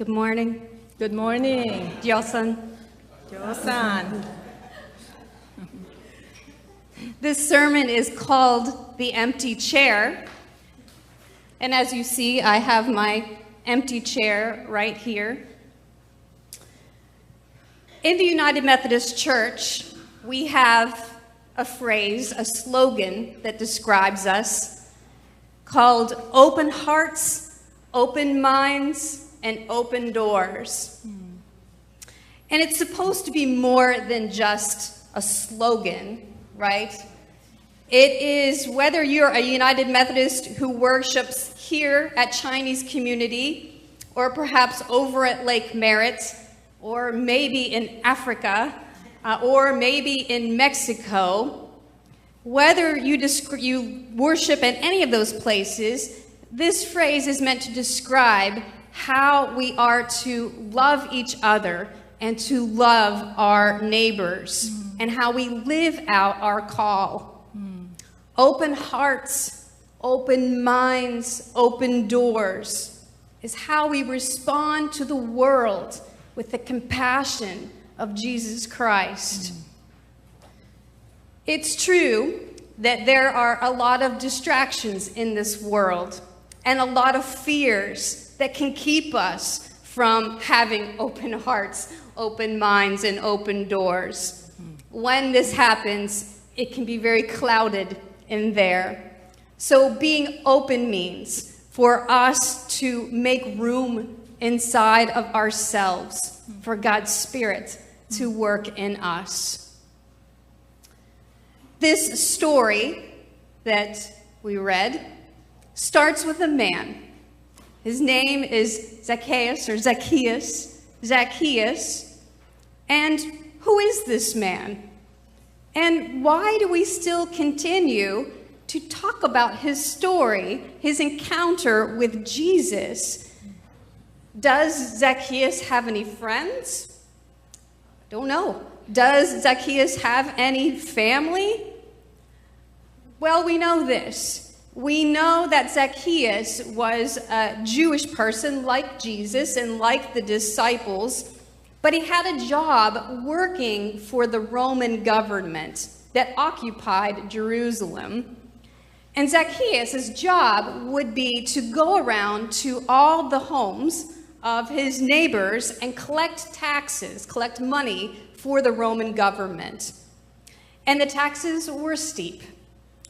Good morning. Good morning. Josan. Josan. This sermon is called The Empty Chair. And as you see, I have my empty chair right here. In the United Methodist Church, we have a phrase, a slogan that describes us called open hearts, open minds, and open doors. And it's supposed to be more than just a slogan, right? It is whether you're a United Methodist who worships here at Chinese Community, or perhaps over at Lake Merritt, or maybe in Africa, or maybe in Mexico, whether you worship at any of those places, this phrase is meant to describe how we are to love each other and to love our neighbors, and how we live out our call. Open hearts, open minds, open doors is how we respond to the world with the compassion of Jesus Christ. It's true that there are a lot of distractions in this world and a lot of fears that can keep us from having open hearts, open minds, and open doors. When this happens, it can be very clouded in there. So being open means for us to make room inside of ourselves for God's Spirit to work in us. This story that we read starts with a man. His name is Zacchaeus. And who is this man? And why do we still continue to talk about his story, his encounter with Jesus? Does Zacchaeus have any friends? Don't know. Does Zacchaeus have any family? Well, we know this. We know that Zacchaeus was a Jewish person like Jesus and like the disciples, but he had a job working for the Roman government that occupied Jerusalem. And Zacchaeus' job would be to go around to all the homes of his neighbors and collect taxes, collect money for the Roman government. And the taxes were steep.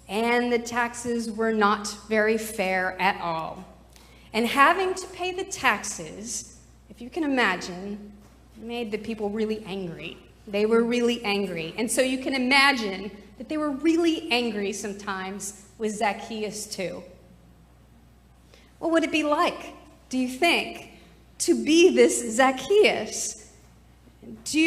And the taxes were not very fair at all. And having to pay the taxes, if you can imagine, made the people really angry. They were really angry. And so you can imagine that they were really angry sometimes with Zacchaeus too. What would it be like, do you think, to be this Zacchaeus?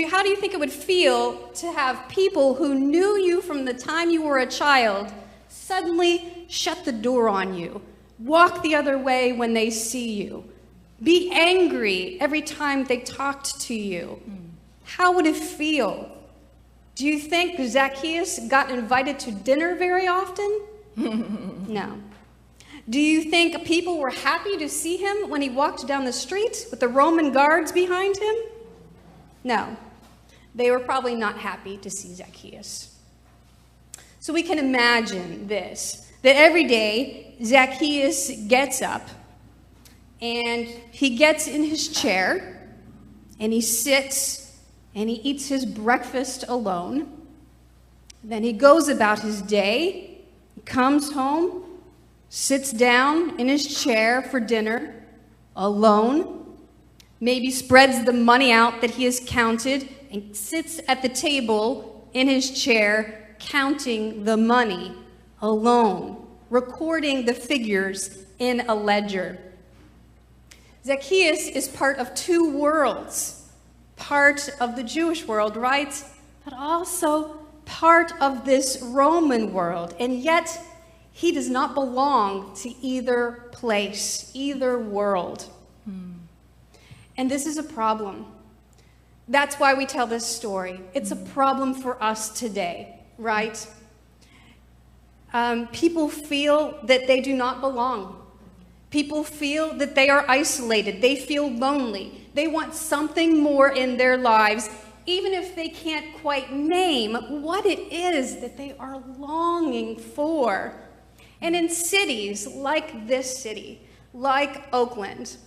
How do you think it would feel to have people who knew you from the time you were a child suddenly shut the door on you, walk the other way when they see you, be angry every time they talked to you? How would it feel? Do you think Zacchaeus got invited to dinner very often? No. Do you think people were happy to see him when he walked down the street with the Roman guards behind him? No. They were probably not happy to see Zacchaeus. So we can imagine this, that every day Zacchaeus gets up and he gets in his chair and he sits and he eats his breakfast alone. Then he goes about his day, he comes home, sits down in his chair for dinner alone, maybe spreads the money out that he has counted and sits at the table in his chair counting the money alone, recording the figures in a ledger. Zacchaeus is part of two worlds, part of the Jewish world, right? But also part of this Roman world. And yet, he does not belong to either place, either world. And this is a problem. That's why we tell this story. It's a problem for us today. Right? People feel that they do not belong. People feel that they are isolated. They feel lonely. They want something more in their lives, even if they can't quite name what it is that they are longing for. And in cities like this city, like Oakland,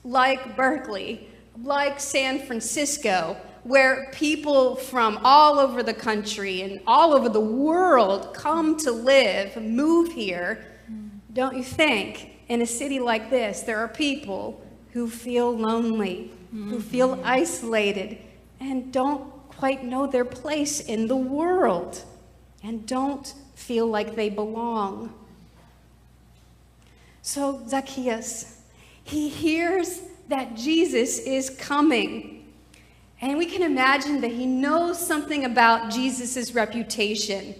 like Berkeley, like San Francisco, where people from all over the country and all over the world come to live, move here, don't you think, in a city like this, there are people who feel lonely, who feel isolated, and don't quite know their place in the world, and don't feel like they belong. So Zacchaeus, he hears that Jesus is coming. And we can imagine that he knows something about Jesus' reputation.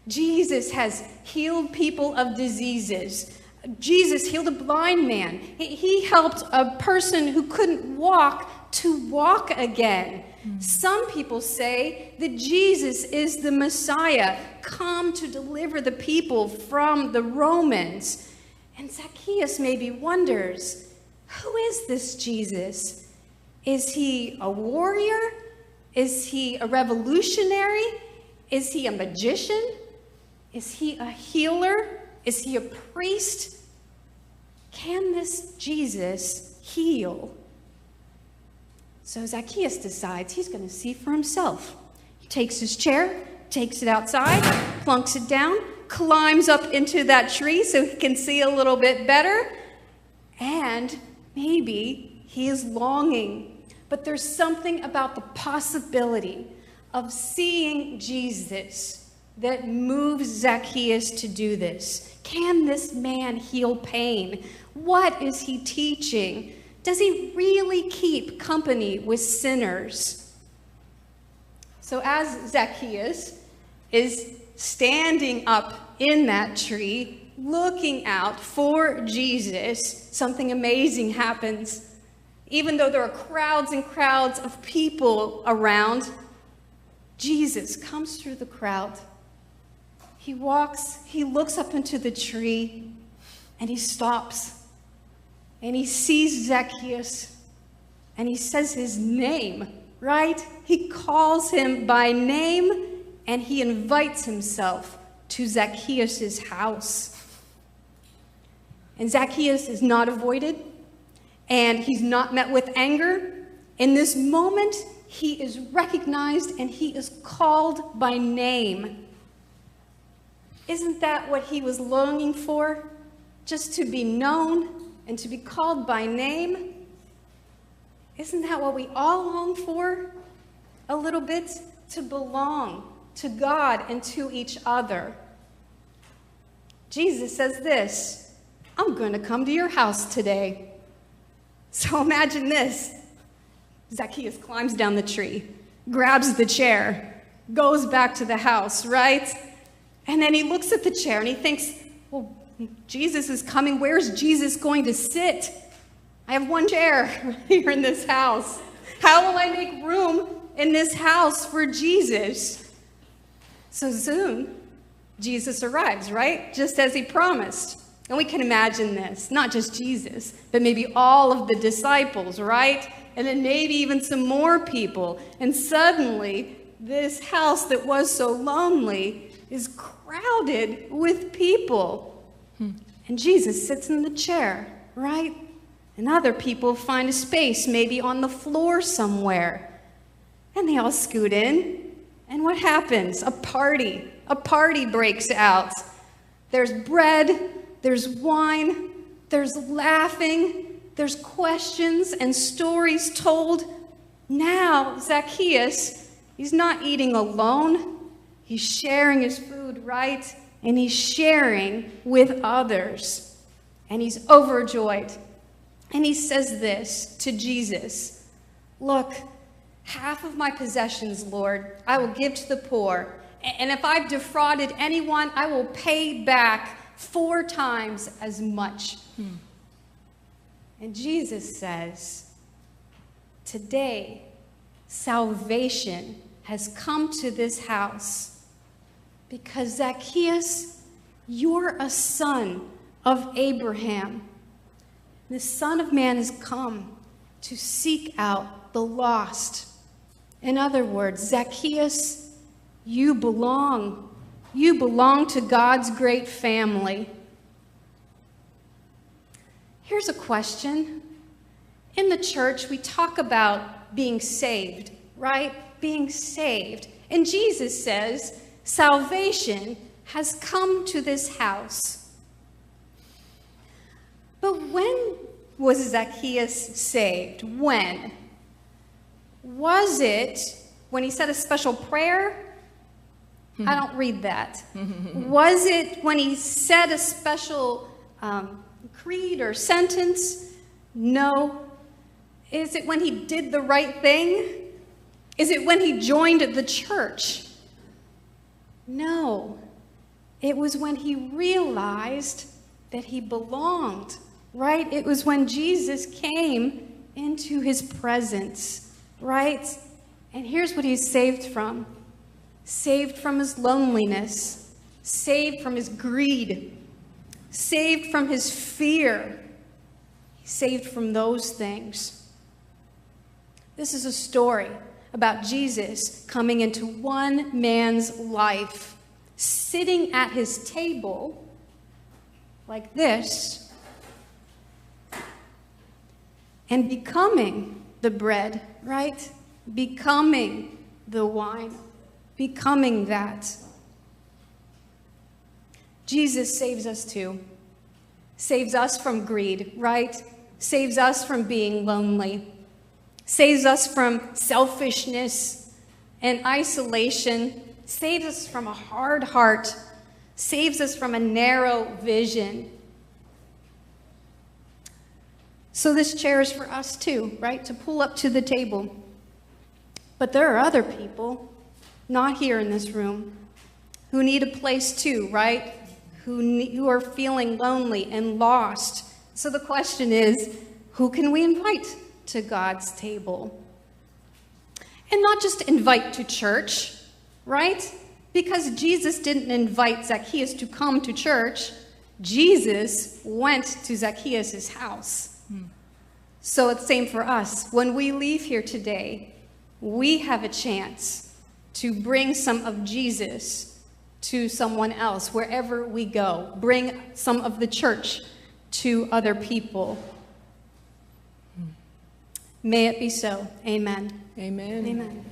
Jesus has healed people of diseases. Jesus healed a blind man. He helped a person who couldn't walk to walk again. Some people say that Jesus is the Messiah, come to deliver the people from the Romans. And Zacchaeus maybe wonders, who is this Jesus? Is he a warrior? Is he a revolutionary? Is he a magician? Is he a healer? Is he a priest? Can this Jesus heal? So Zacchaeus decides he's going to see for himself. He takes his chair, takes it outside, plunks it down, climbs up into that tree so he can see a little bit better, and maybe he is longing. But there's something about the possibility of seeing Jesus that moves Zacchaeus to do this. Can this man heal pain? What is he teaching? Does he really keep company with sinners? So as Zacchaeus is standing up in that tree, looking out for Jesus, something amazing happens. Even though there are crowds and crowds of people around, Jesus comes through the crowd. He walks, he looks up into the tree, and he stops. And he sees Zacchaeus, and he says his name, right? He calls him by name, and he invites himself to Zacchaeus' house. And Zacchaeus is not avoided, and he's not met with anger. In this moment, he is recognized, and he is called by name. Isn't that what he was longing for? Just to be known and to be called by name? Isn't that what we all long for? A little bit? To belong to God and to each other. Jesus says this, I'm going to come to your house today. So imagine this. Zacchaeus climbs down the tree, grabs the chair, goes back to the house, right? And then he looks at the chair and he thinks, well, Jesus is coming. Where's Jesus going to sit? I have one chair here in this house. How will I make room in this house for Jesus? So soon, Jesus arrives, right? Just as he promised. And we can imagine this, not just Jesus, but maybe all of the disciples, right? And then maybe even some more people. And suddenly, this house that was so lonely is crowded with people. And Jesus sits in the chair, right? And other people find a space, maybe on the floor somewhere. And they all scoot in. And what happens? A party breaks out. There's bread, there's wine, there's laughing, there's questions and stories told. Now, Zacchaeus, he's not eating alone. He's sharing his food, right? And he's sharing with others. And he's overjoyed. And he says this to Jesus, look, half of my possessions, Lord, I will give to the poor. And if I've defrauded anyone, I will pay back 4 times as much. And Jesus says, today, salvation has come to this house because Zacchaeus, you're a son of Abraham. The Son of Man has come to seek out the lost. In other words, Zacchaeus, you belong. You belong to God's great family. Here's a question. In the church, we talk about being saved, right? Being saved. And Jesus says, salvation has come to this house. But when was Zacchaeus saved? When? Was it when he said a special prayer? I don't read that. Was it when he said a special creed or sentence? No. Is it when he did the right thing? Is it when he joined the church? No. It was when he realized that he belonged, right? It was when Jesus came into his presence, right? And here's what he's saved from. Saved from his loneliness, saved from his greed, saved from his fear, saved from those things. This is a story about Jesus coming into one man's life, sitting at his table like this, and becoming the bread, right? Becoming the wine. Becoming that. Jesus saves us too. Saves us from greed, right? Saves us from being lonely. Saves us from selfishness and isolation. Saves us from a hard heart. Saves us from a narrow vision. So this chair is for us too, right? To pull up to the table. But there are other people not here in this room, who need a place too, right? Who are feeling lonely and lost. So the question is, who can we invite to God's table? And not just invite to church, right? Because Jesus didn't invite Zacchaeus to come to church. Jesus went to Zacchaeus' house. So it's the same for us. When we leave here today, we have a chance to bring some of Jesus to someone else, wherever we go. Bring some of the church to other people. May it be so. Amen. Amen. Amen.